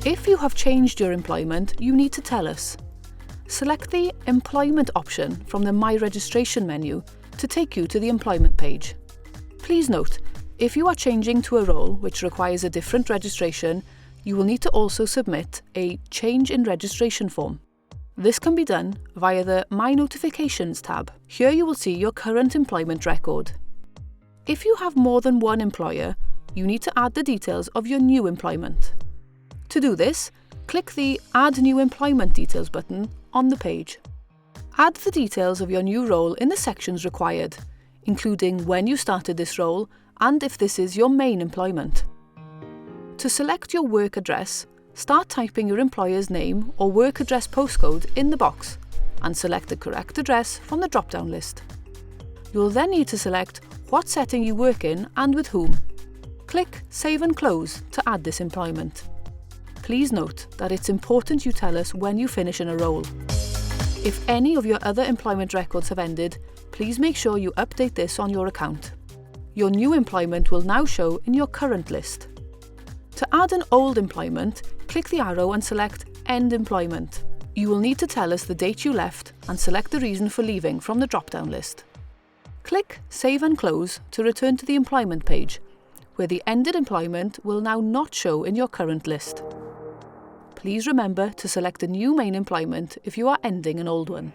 If you have changed your employment, you need to tell us. Select the Employment option from the My Registration menu to take you to the employment page. Please note, if you are changing to a role which requires a different registration, you will need to also submit a Change in Registration form. This can be done via the My Notifications tab. Here you will see your current employment record. If you have more than one employer, you need to add the details of your new employment. To do this, click the Add New Employment Details button on the page. Add the details of your new role in the sections required, including when you started this role and if this is your main employment. To select your work address, start typing your employer's name or work address postcode in the box and select the correct address from the drop-down list. You will then need to select what setting you work in and with whom. Click Save and Close to add this employment. Please note that it's important you tell us when you finish in a role. If any of your other employment records have ended, please make sure you update this on your account. Your new employment will now show in your current list. To add an old employment, click the arrow and select End Employment. You will need to tell us the date you left and select the reason for leaving from the drop-down list. Click Save and Close to return to the employment page, where the ended employment will now not show in your current list. Please remember to select a new main employment if you are ending an old one.